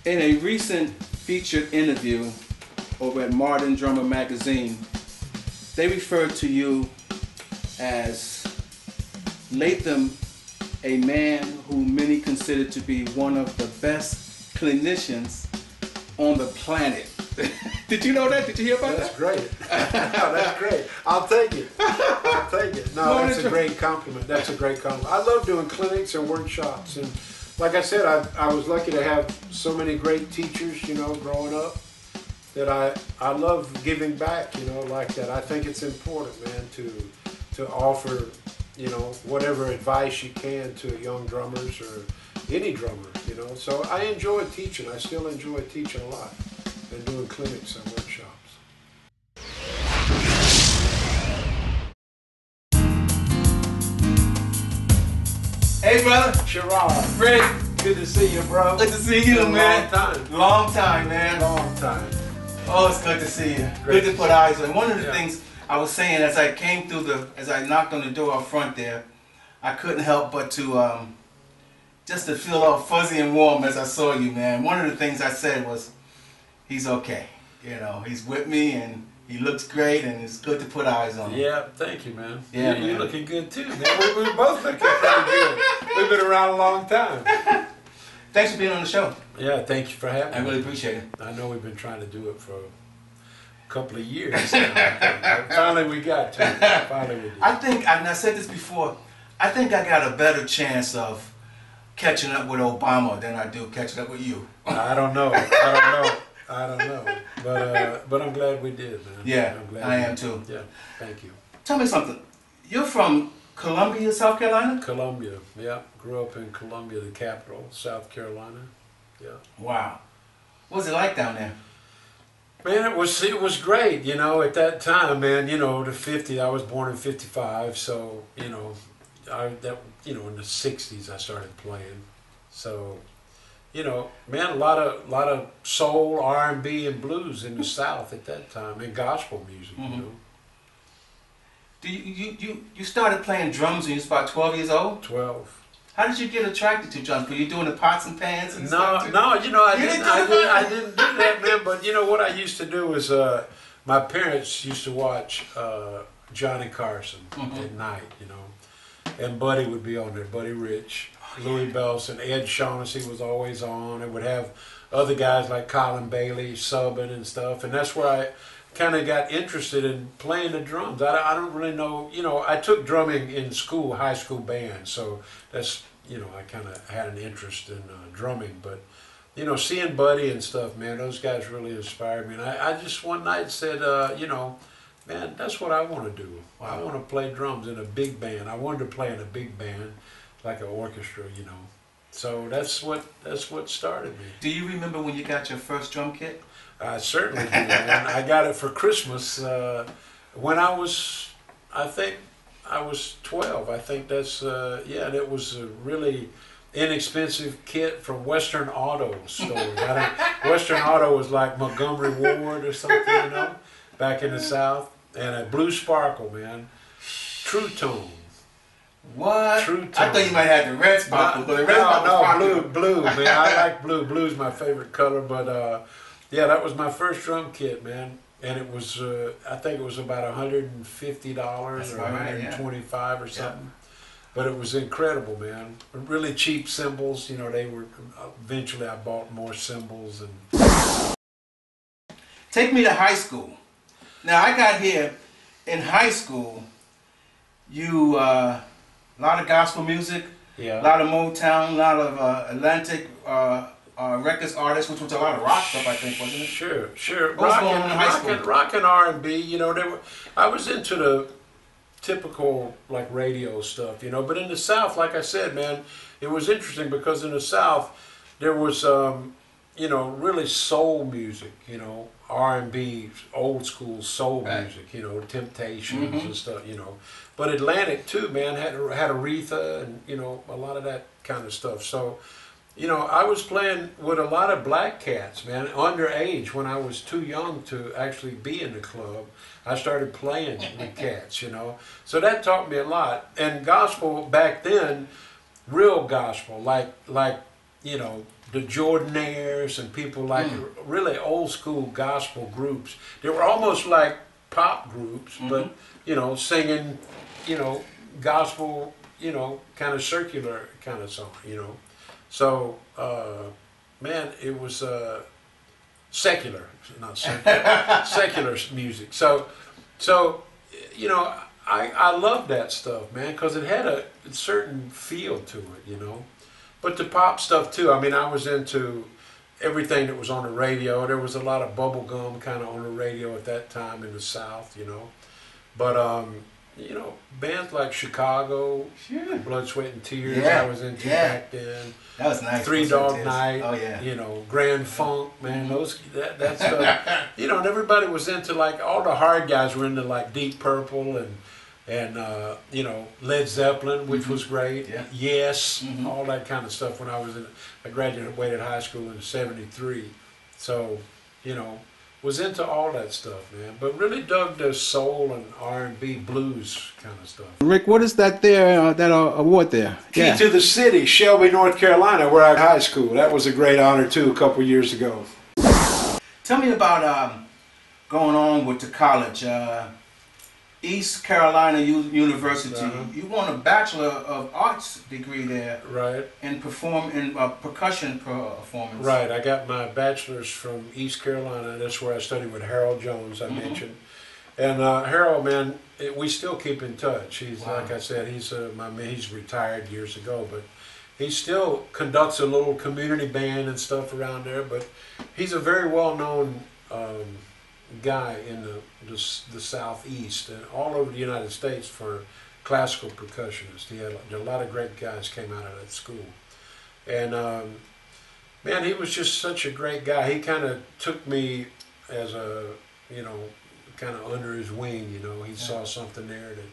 In a recent featured interview over at Modern Drummer magazine, they referred to you as LATHAM, a man who many consider to be one of the best clinicians on the planet. Did you know that? Did you hear about That's that? Great. That's great. I'll take it. I'll take it. No, that's a great compliment. That's a great compliment. I love doing clinics and workshops, and like I said, I was lucky to have so many great teachers, you know, growing up, that I love giving back, you know, like that. I think it's important, man, to offer, you know, whatever advice you can to young drummers or any drummer, you know. So I enjoy teaching. I still enjoy teaching a lot and doing clinics and workshops. Hey, brother. Cheron. Rick. Good to see you, bro. Good to see you, man. Long time. Long time, man. Long time. Oh, it's good to see you. Great. Good to put eyes on. One of the things I was saying as I came through as I knocked on the door up front there, I couldn't help but to, just to feel all fuzzy and warm as I saw you, man. One of the things I said was, he's okay. You know, he's with me and he looks great and it's good to put eyes on him. Yeah, thank you, man. Yeah, You're looking good too, man. We're both looking pretty good. We've been around a long time. Thanks for being on the show. Yeah, thank you for having me. I really appreciate it. I know we've been trying to do it for a couple of years now. Finally we got to it. Finally we did. I think, and I said this before, I think I got a better chance of catching up with Obama than I do catching up with you. I don't know. But I'm glad we did, man. Yeah, I'm glad I am too. Yeah, thank you. Tell me something. You're from Columbia, South Carolina? Columbia, yeah. Grew up in Columbia, the capital, South Carolina. Yeah. Wow. What was it like down there? Man, it was great, you know, at that time, man, you know, I was born in 55, so, you know, in the 60s I started playing. So, you know, man, a lot of soul, R&B, and blues in the South at that time, and gospel music, you know. You started playing drums when you was about 12 years old? 12. How did you get attracted to drums? Were you doing the pots and pans and stuff too? No, you know, I didn't do that, man. But you know what I used to do is, my parents used to watch Johnny Carson at night, you know, and Buddy would be on there, Buddy Rich, Louis Bellson, Ed Shaughnessy was always on. It would have other guys like Colin Bailey subbing and stuff, and that's where I kind of got interested in playing the drums. I don't really know, you know, I took drumming in school, high school band, so that's, you know, I kind of had an interest in drumming, but, you know, seeing Buddy and stuff, man, those guys really inspired me, and I just one night said, you know, man, that's what I want to do. Wow. I want to play drums in a big band. I wanted to play in a big band, like an orchestra, you know. So that's what started me. Do you remember when you got your first drum kit? I certainly do, man. I got it for Christmas when I think I was 12. I think that's, yeah, and it was a really inexpensive kit from Western Auto store. Western Auto was like Montgomery Ward or something, you know, back in the South. And a blue sparkle, man. True Tone. What? True Tone. I thought you might have the red sparkle. No, blue, man. I like blue. Blue's my favorite color, but yeah, that was my first drum kit, man. And it was, I think it was about $150 or $125 or something. Yeah. But it was incredible, man. Really cheap cymbals, you know, they were, eventually I bought more cymbals. And take me to high school. Now, I got here in high school, you, a lot of gospel music, a lot of Motown, a lot of Atlantic records artists, which was a lot of rock stuff, I think, wasn't it? Sure. Rock and R&B, you know, I was into the typical, like, radio stuff, you know, but in the South, like I said, man, it was interesting because in the South, there was, you know, really soul music, you know, R&B, old school soul music, you know, Temptations and stuff, you know. But Atlantic too, man, had Aretha and, you know, a lot of that kind of stuff. So, you know, I was playing with a lot of black cats, man, underage when I was too young to actually be in the club. I started playing with cats, you know. So that taught me a lot. And gospel back then, real gospel, like you know, the Jordanaires and people like really old school gospel groups. They were almost like pop groups, but singing, gospel, kind of circular kind of song, So, man, it was secular, not circular, secular music. So, I love that stuff, man, because it had a certain feel to it, But the pop stuff too. I mean, I was into everything that was on the radio. There was a lot of bubblegum kind of on the radio at that time in the South, But bands like Chicago, Blood, Sweat, and Tears. I was into back then. That was nice. Three Dog Night. Oh yeah. Grand Funk, man. That stuff. And everybody was into, like, all the hard guys were into, like, Deep Purple and Led Zeppelin, which was great. Yeah. Yes, all that kind of stuff. When I graduated high school in '73, so was into all that stuff, man. But really dug the soul and R&B blues kind of stuff. Rick, what is that there? That award there? Key to the City, Shelby, North Carolina, where I went to high school. That was a great honor too, a couple years ago. Tell me about going on with the college. East Carolina University. You won a Bachelor of Arts degree there, right? And percussion performance. Right. I got my bachelor's from East Carolina. That's where I studied with Harold Jones. I mentioned, and Harold, man, we still keep in touch. He's like I said, he's he's retired years ago, but he still conducts a little community band and stuff around there. But he's a very well-known guy in the Southeast and all over the United States for classical percussionists. He had a lot of great guys came out of that school, and man, he was just such a great guy. He kind of took me as a kind of under his wing. He saw something there that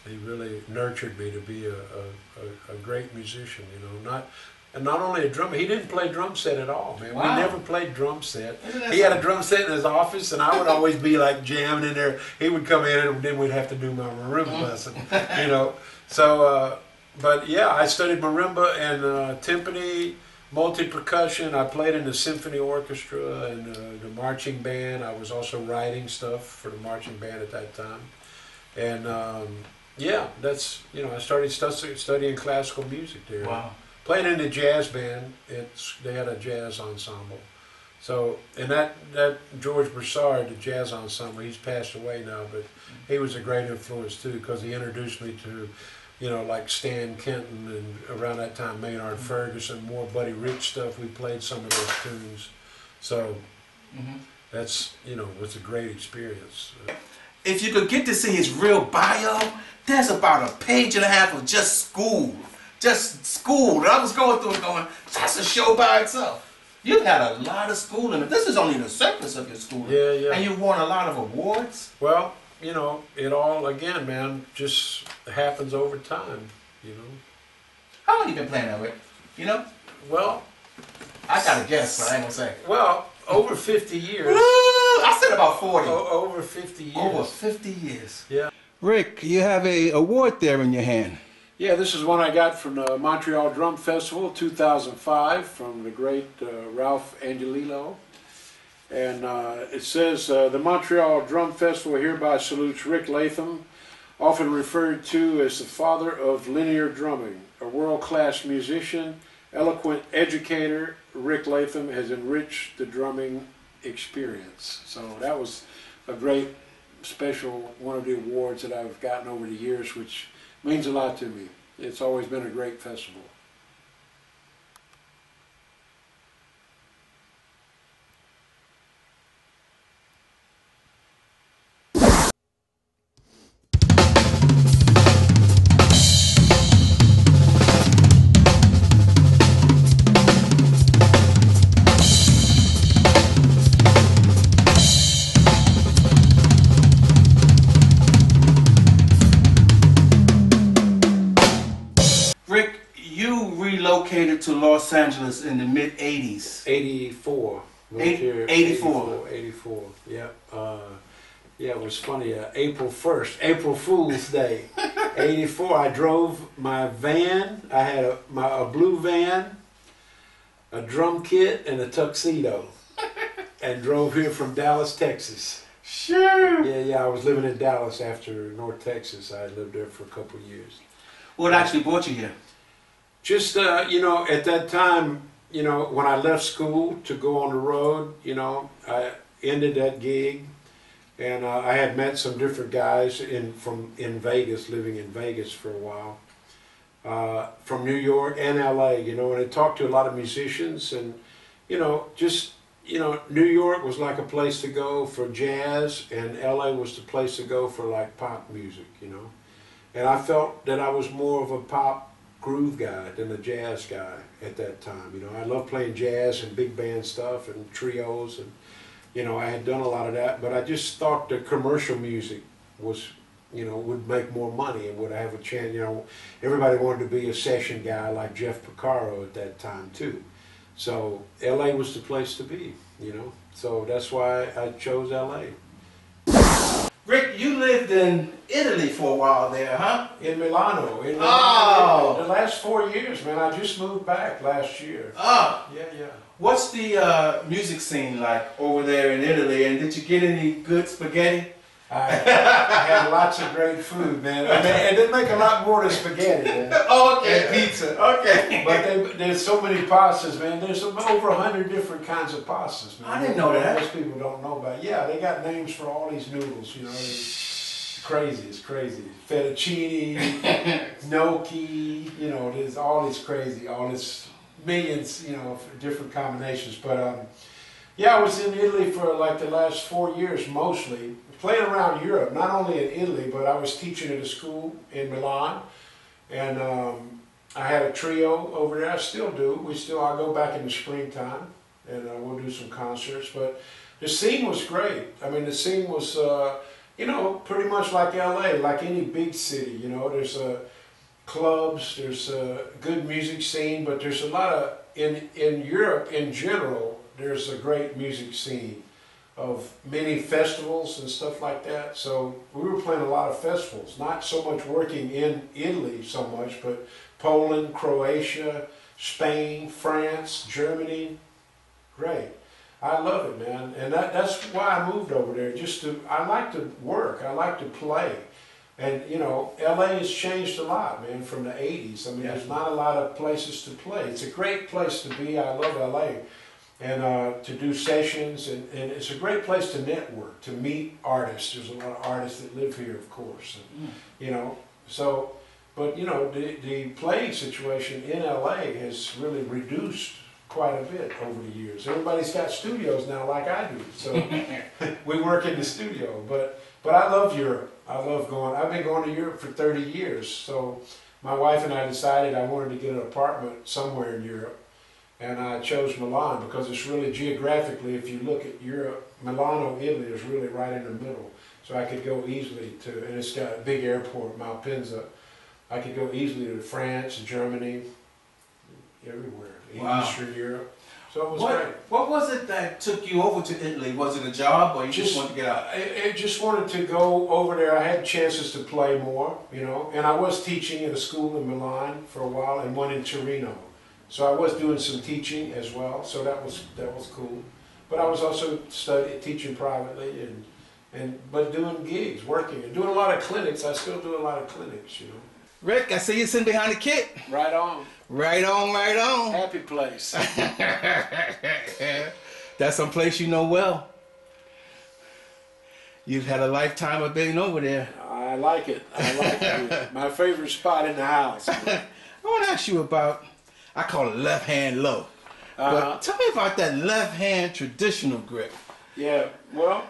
he really nurtured me to be a great musician. And not only a drummer, he didn't play drum set at all, man. Wow. We never played drum set. He had a drum set in his office, and I would always be like jamming in there. He would come in, and then we'd have to do my marimba lesson, So, but yeah, I studied marimba and timpani, multi-percussion. I played in the symphony orchestra and the marching band. I was also writing stuff for the marching band at that time. And yeah, that's, I started studying classical music there. Wow. Playing in the jazz band, they had a jazz ensemble. So, and that George Broussard, the jazz ensemble, he's passed away now, but he was a great influence too, because he introduced me to, like Stan Kenton, and around that time Maynard Ferguson, more Buddy Rich stuff. We played some of those tunes. So, that's, was a great experience. If you could get to see his real bio, there's about a page and a half of just school. Just school. And I was going through it going, that's a show by itself. You've had a lot of schooling. This is only the surface of your schooling. Yeah. And you won a lot of awards. Well, it all, again, man, just happens over time, How long you been playing that way? Well, I got a guess, but I ain't gonna say. Well, over 50 years. Woo! I said about 40. Over 50 years. Over 50 years. Yeah. Rick, you have a award there in your hand. Yeah, this is one I got from the Montreal Drum Festival 2005 from the great Ralph Angelillo. And it says, the Montreal Drum Festival hereby salutes Rick Latham, often referred to as the father of linear drumming. A world-class musician, eloquent educator, Rick Latham has enriched the drumming experience. So that was a great special, one of the awards that I've gotten over the years, which means a lot to me. It's always been a great festival. Relocated to Los Angeles in the mid-80s. 84. 84. Yeah. Yeah, it was funny. April 1st, April Fool's Day, 84. I drove my van. I had a blue van, a drum kit, and a tuxedo, and drove here from Dallas, Texas. Sure. Yeah. I was living in Dallas after North Texas. I lived there for a couple of years. What actually brought you here? Just, you know, at that time, you know, when I left school to go on the road, you know, I ended that gig, and I had met some different guys in Vegas, living in Vegas for a while, from New York and LA, you know, and I talked to a lot of musicians, and, you know, just, you know, New York was like a place to go for jazz, and LA was the place to go for like pop music, you know. And I felt that I was more of a pop groove guy than a jazz guy at that time. You know, I love playing jazz and big band stuff and trios, and, you know, I had done a lot of that, but I just thought the commercial music was, you know, would make more money and would have a chance. You know, everybody wanted to be a session guy like Jeff Porcaro at that time too. So LA was the place to be, you know. So that's why I chose LA. Rick, you lived in Italy for a while there, huh? In Milano. Oh! The last 4 years, man. I just moved back last year. Oh! Yeah. What's the music scene like over there in Italy, and did you get any good spaghetti? I had lots of great food, man. And they make a lot more than spaghetti, man. Oh, okay. And pizza. Okay. But there's so many pastas, man. There's over 100 different kinds of pastas, man. I didn't know that. Most people don't know about it. Yeah, they got names for all these noodles, you know. It's crazy, it's crazy. Fettuccine, gnocchi, you know, there's all this crazy, all this millions, you know, different combinations. But yeah, I was in Italy for like the last 4 years mostly, playing around Europe, not only in Italy, but I was teaching at a school in Milan, and I had a trio over there. I still do. I go back in the springtime, and we'll do some concerts. But the scene was great. I mean, the scene was, you know, pretty much like LA, like any big city. You know, there's clubs, there's a good music scene, but there's a lot of in Europe in general. There's a great music scene of many festivals and stuff like that. So we were playing a lot of festivals, not so much working in Italy so much, but Poland, Croatia, Spain, France, Germany. Great. I love it, man. And that's why I moved over there. I like to work, I like to play. And, you know, LA has changed a lot, man, from the 80s. I mean, there's not a lot of places to play. It's a great place to be. I love LA. And to do sessions, and it's a great place to network, to meet artists. There's a lot of artists that live here, of course, and, you know, so, but, you know, the playing situation in LA has really reduced quite a bit over the years. Everybody's got studios now like I do, so we work in the studio, but I love Europe. I've been going to Europe for 30 years, so my wife and I decided I wanted to get an apartment somewhere in Europe. And I chose Milan because it's really geographically, if you look at Europe, Milano, Italy is really right in the middle. So I could go easily to, and it's got a big airport, Malpensa. I could go easily to France, Germany, everywhere, Eastern Europe. So it was great. What was it that took you over to Italy? Was it a job, or you just wanted to get out? I just wanted to go over there. I had chances to play more, you know, and I was teaching at a school in Milan for a while and one in Torino. So I was doing some teaching as well, so that was cool. But I was also teaching privately, but doing gigs, working, and doing a lot of clinics. I still do a lot of clinics, you know. Rick, I see you sitting behind the kit. Right on. Right on, right on. Happy place. That's some place you know well. You've had a lifetime of being over there. I like it. I like it. My favorite spot in the house. I want to ask you about, I call it left hand low. But tell me about that left hand traditional grip. Yeah, well,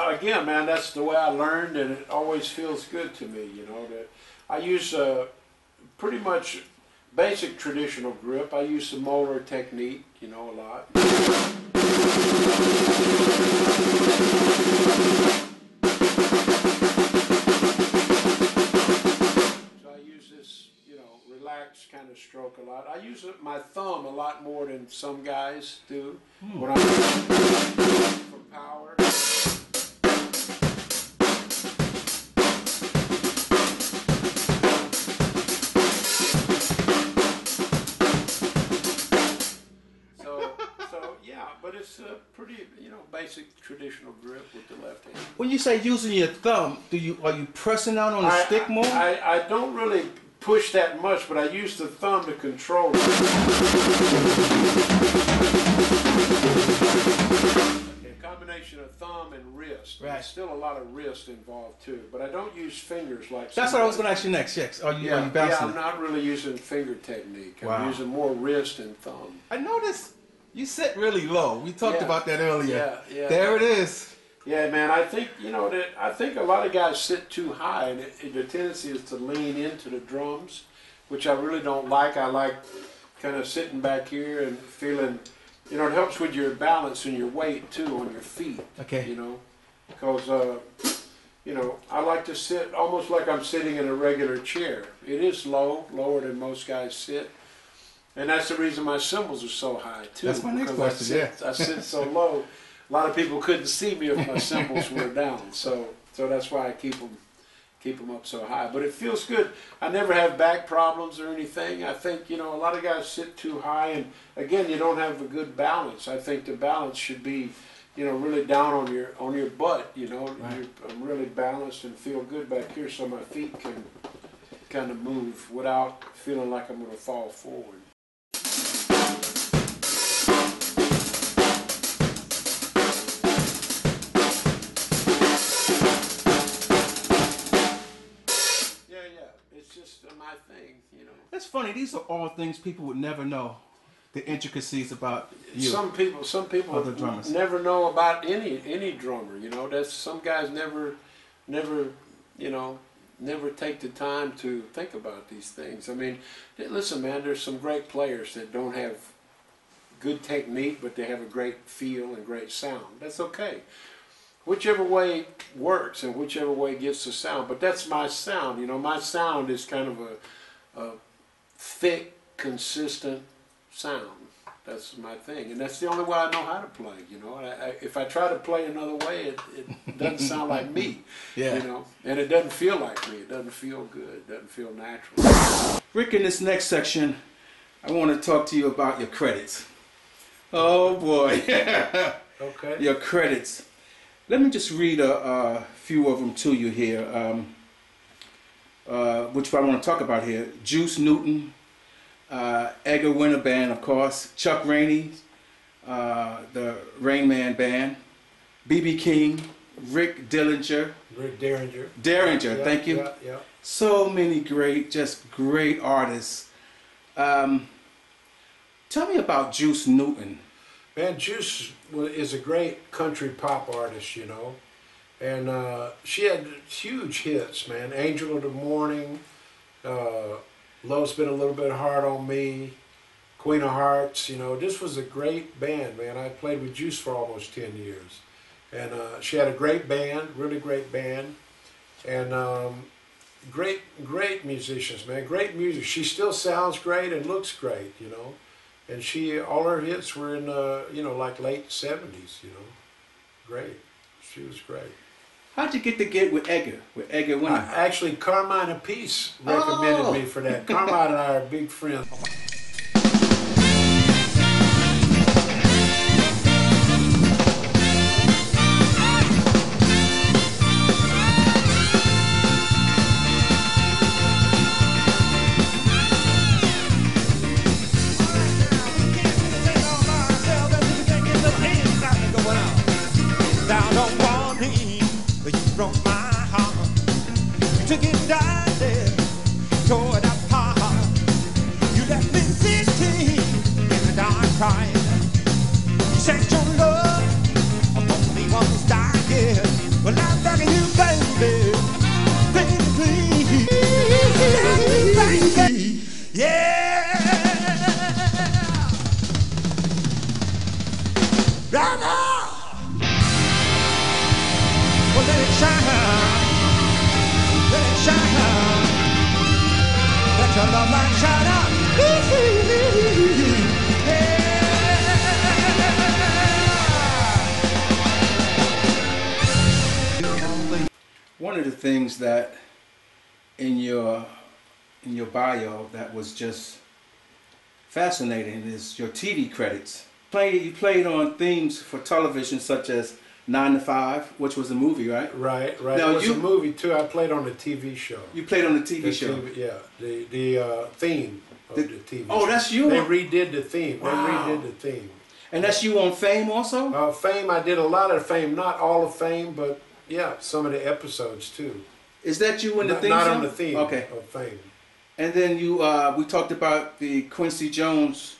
again, man, that's the way I learned, and it always feels good to me, you know. That I use pretty much basic traditional grip. I use the molar technique, you know, a lot. Relaxed kind of stroke a lot. I use my thumb a lot more than some guys do when I'm for power. it's a pretty, basic traditional grip with the left hand. When you say using your thumb, are you pressing down on the stick more? I don't really push that much, but I use the thumb to control it. A combination of thumb and wrist. Right. There's still a lot of wrist involved too, but I don't use fingers like. That's what I was going to ask you next. Yes. Are you bouncing? Yeah, I'm not really using finger technique. Wow. I'm using more wrist and thumb. I noticed you sit really low. We talked about that earlier. Yeah. There it is. Yeah, man. I think I think a lot of guys sit too high, and the tendency is to lean into the drums, which I really don't like. I like kind of sitting back here and feeling. It helps with your balance and your weight too on your feet. Okay. Because I like to sit almost like I'm sitting in a regular chair. It is lower than most guys sit, and that's the reason my cymbals are so high too. That's my next question. I sit so low. A lot of people couldn't see me if my cymbals were down, so that's why I keep them up so high. But it feels good. I never have back problems or anything. I think a lot of guys sit too high, and again, you don't have a good balance. I think the balance should be, really down on your butt. Right. I'm really balanced and feel good back here, so my feet can kind of move without feeling like I'm going to fall forward. It's just my thing, That's funny. These are all things people would never know. The intricacies about you. Some people Other drummers. never know about any drummer. That's some guys never take the time to think about these things. I mean, listen, man. There's some great players that don't have good technique, but they have a great feel and great sound. That's okay. Whichever way works and whichever way gets the sound. But that's my sound. My sound is kind of a thick, consistent sound. That's my thing. And that's the only way I know how to play, if I try to play another way, it doesn't sound like me, Yeah. And it doesn't feel like me. It doesn't feel good. It doesn't feel natural. Rick, in this next section, I want to talk to you about your credits. Oh, boy. Okay. Your credits. Let me just read a few of them to you here, which I want to talk about here. Juice Newton, Edgar Winter Band, of course, Chuck Rainey, the Rain Man Band, B.B. King, Rick Derringer, thank you. Yeah. So many great artists. Tell me about Juice Newton. Man, Juice is a great country pop artist, and she had huge hits, man. Angel of the Morning, Love's Been a Little Bit Hard on Me, Queen of Hearts. This was a great band, man. I played with Juice for almost 10 years, and she had a great band, really great band, and great musicians, man. Great music. She still sounds great and looks great, And all her hits were in, like late 70s, Great. She was great. How'd you get to get with Edgar? With Edgar Winter? Actually, Carmine Apiece recommended me for that. Carmine and I are big friends. One of the things that in your bio that was just fascinating is your TV credits. you played on themes for television such as 9 to 5, which was a movie, right? Right, right. Now it was a movie too. I played on the TV show. You played on the TV show. Yeah, the theme of the TV oh, show. that's you? They redid the theme. Wow. They redid the theme. And that's you on Fame also? Fame, I did a lot of Fame. Not all of Fame, but yeah, some of the episodes too. Is that you in the theme Not song? on the theme okay. of Fame. And then you, we talked about the Quincy Jones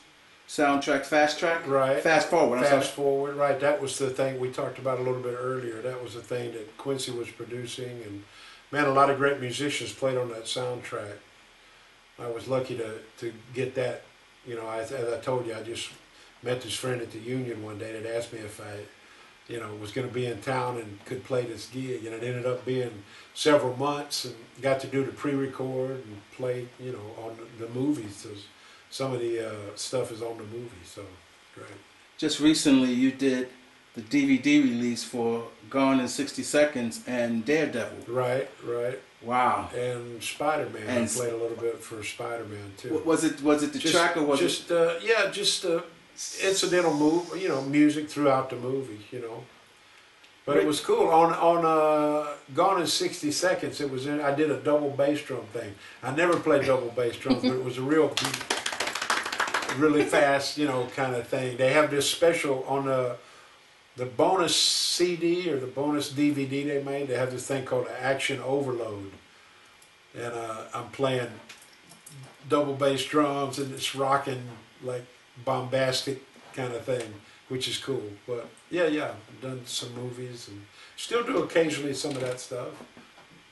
soundtrack, Fast Track? Right. Fast Forward, I'm Fast sorry. Forward, right. That was the thing we talked about a little bit earlier. That was the thing that Quincy was producing. And man, a lot of great musicians played on that soundtrack. I was lucky to get that. You know, as I told you, I just met this friend at the Union one day that asked me if I, you know, was going to be in town and could play this gig. And it ended up being several months, and got to do the pre-record and play, you know, on the movies. So some of the stuff is on the movie, so great. Just recently you did the DVD release for Gone in 60 Seconds and Daredevil. Right, right. Wow. And Spider-Man. I played a little bit for Spider-Man too. Was it the track or was it? Yeah, just incidental music throughout the movie, you know. But it was cool. On Gone in 60 Seconds, I did a double bass drum thing. I never played double bass drums, but it was a real beat, really fast, you know, kind of thing. They have this special on the bonus CD or the bonus DVD they made. They have this thing called Action Overload, and I'm playing double bass drums, and it's rocking like bombastic kind of thing, which is cool. But yeah, I've done some movies and still do occasionally some of that stuff.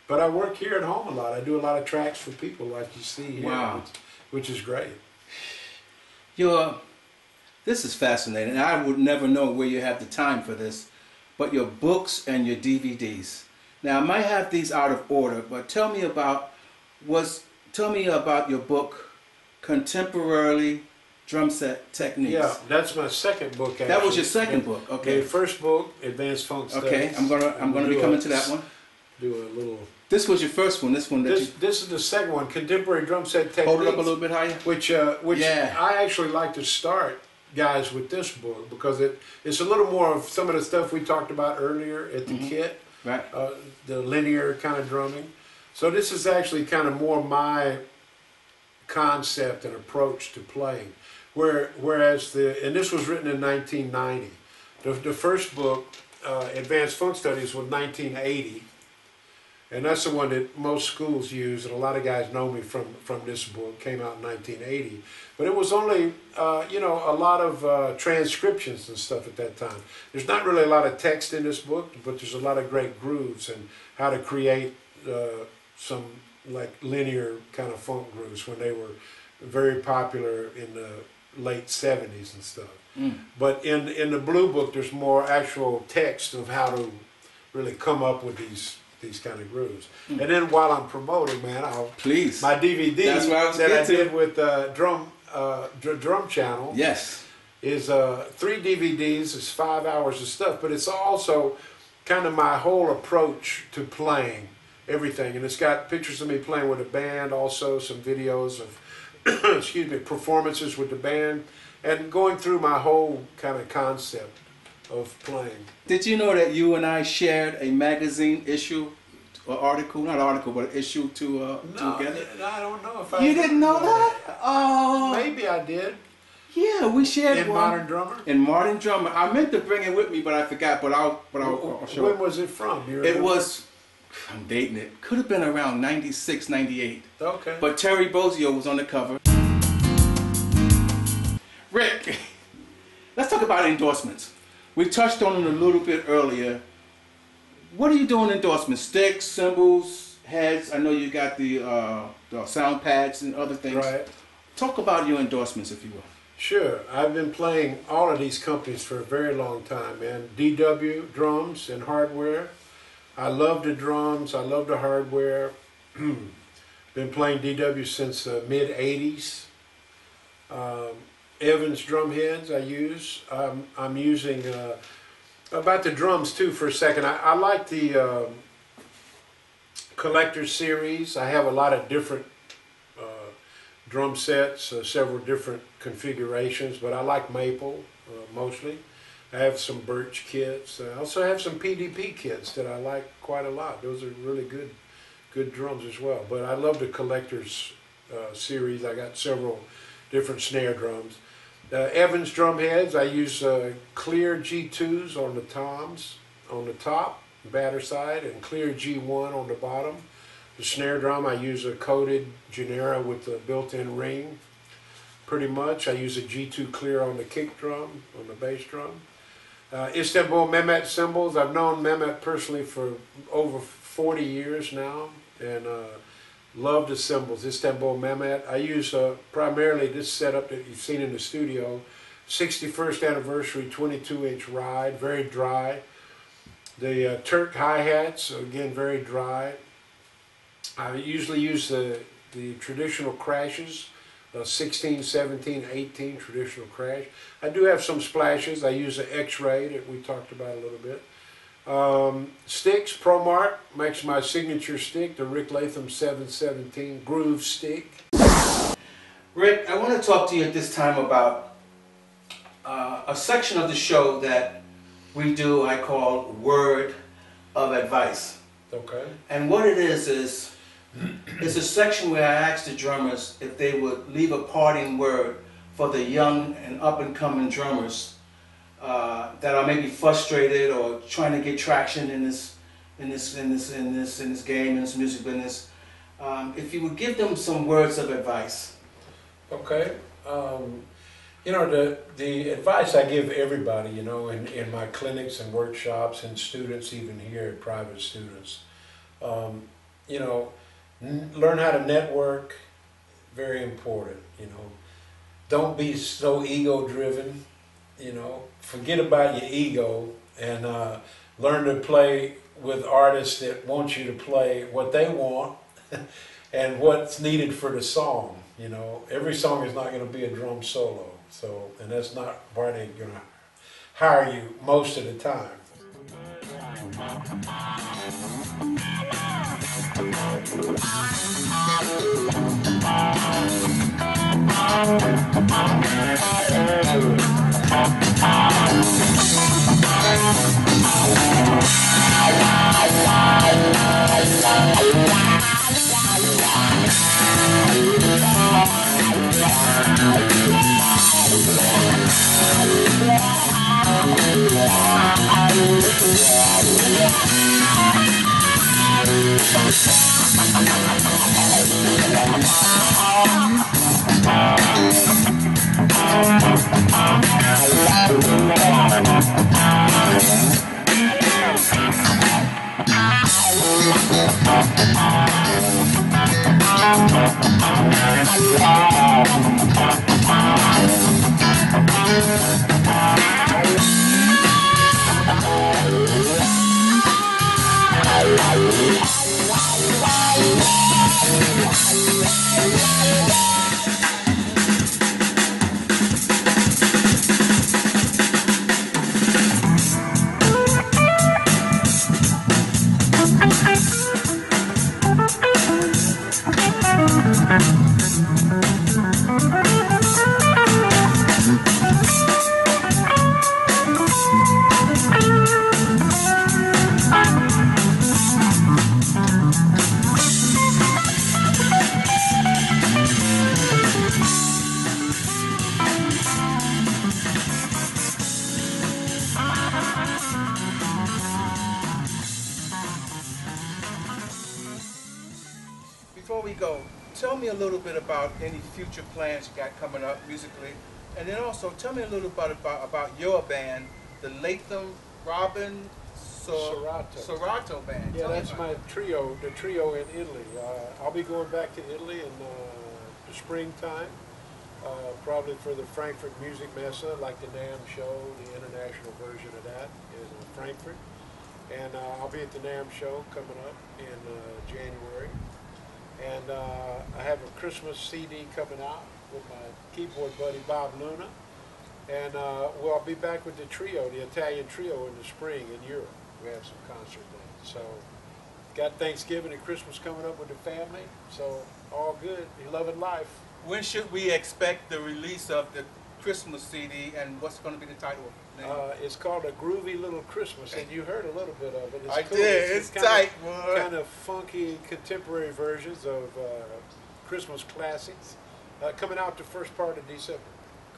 But I work here at home a lot. I do a lot of tracks for people like you see here, wow. which is great. This is fascinating. I would never know where you have the time for this, but your books and your DVDs. Now I might have these out of order, but tell me about your book, Contemporary Drum Set Techniques. Yeah, that's my second book. Actually. That was your second book. Okay. The first book, Advanced Funk Studies. Okay, I'm gonna be coming to that one. Do a little. This was your first one. This is the second one, Contemporary Drum Set Techniques. Hold it up a little bit higher. Which yeah. I actually like to start guys with this book because it's a little more of some of the stuff we talked about earlier at the kit. Right. The linear kind of drumming. So this is actually kind of more my concept and approach to playing. Whereas and this was written in 1990. The first book, Advanced Funk Studies, was 1980. And that's the one that most schools use, and a lot of guys know me from this book. Came out in 1980. But it was only, a lot of transcriptions and stuff at that time. There's not really a lot of text in this book, but there's a lot of great grooves and how to create some like linear kind of funk grooves when they were very popular in the late 70s and stuff. But in the blue book, there's more actual text of how to really come up with these kind of grooves. And then while I'm promoting, man, please, my DVD that I did with Drum Channel. Yes, is 3 DVDs. It's 5 hours of stuff, but it's also kind of my whole approach to playing everything. And it's got pictures of me playing with a band, also some videos of performances with the band, and going through my whole kind of concept of playing. Did you know that you and I shared a magazine issue, or article, not article, but issue together? I don't know if I... You didn't know that? Oh. Maybe I did. Yeah, we shared in one. Modern Drummer? In Modern Drummer. I meant to bring it with me, but I forgot, but I'll show When was it from? It was, I'm dating it, could have been around 96, 98. Okay. But Terry Bozzio was on the cover. Rick, let's talk about endorsements. We touched on it a little bit earlier. What are you doing endorsements? Sticks, cymbals, heads? I know you got the sound pads and other things. Right. Talk about your endorsements, if you will. Sure. I've been playing all of these companies for a very long time, man. DW drums and hardware. I love the drums. I love the hardware. Been playing DW since the mid-'80s. Evans drum heads I use. I'm using, about the drums too for a second. I like the Collector series. I have a lot of different drum sets, several different configurations, but I like maple. mostly. I have some birch kits. I also have some PDP kits that I like quite a lot. Those are really good drums as well. But I love the collector's series. I got several different snare drums. Evans drum heads, I use clear G2s on the toms on the top, batter side, and clear G1 on the bottom. The snare drum, I use a coated Genera with a built-in ring. Pretty much, I use a G2 clear on the kick drum, on the bass drum. Istanbul Mehmet cymbals, I've known Mehmet personally for over 40 years now, and love the cymbals. Istanbul Mehmet. I use primarily this setup that you've seen in the studio, 61st anniversary 22-inch ride, very dry. The Turk hi-hats, again, very dry. I usually use the traditional crashes, 16, 17, 18 traditional crash. I do have some splashes. I use the X-Ray that we talked about a little bit. Sticks, ProMark makes my signature stick, the Rick Latham 717 Groove Stick. Rick, I want to talk to you at this time about a section of the show that we do, I call Word of Advice. Okay. And what it is it's a section where I ask the drummers if they would leave a parting word for the young and up-and-coming drummers that are maybe frustrated or trying to get traction in this game, in this music business. If you would give them some words of advice. Okay. You know, the advice I give everybody, you know, in my clinics and workshops and students, even here, private students, you know, learn how to network, very important, you know. Don't be so ego-driven, you know. Forget about your ego and learn to play with artists that want you to play what they want and what's needed for the song, you know. Every song is not going to be a drum solo, so, and that's not why they're going to hire you most of the time. Before we go, tell me a little bit about any future plans you got coming up musically, and then also tell me a little bit about your band, the Latham Robin Sorato Band. Yeah, that's my trio, the trio in Italy. I'll be going back to Italy in the springtime, probably for the Frankfurt Music Messe, like the NAMM show. The international version of that is in Frankfurt. And I'll be at the NAMM show coming up in January. And I have a Christmas CD coming out with my keyboard buddy Bob Luna. And well, I'll be back with the trio, the Italian trio, in the spring in Europe. We have some concert days. So got Thanksgiving and Christmas coming up with the family. So all good. Be loving life. When should we expect the release of Christmas CD, and what's going to be the title? It's called A Groovy Little Christmas, and you heard a little bit of it. It's I cool. did. It's tight, boy. Kind of funky contemporary versions of Christmas classics coming out the first part of December.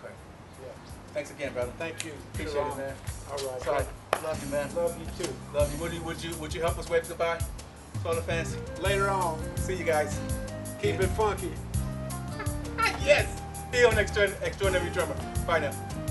Okay. Yeah. Thanks again, brother. Thank you. Appreciate Cheron. it, man. All right. Sorry. Love you, man. Love you too. Love you. Would you help us wave goodbye to all the fans? Later on. See you guys. Keep it funky. Yes. See you on Extraordinary Drummer. Bye now.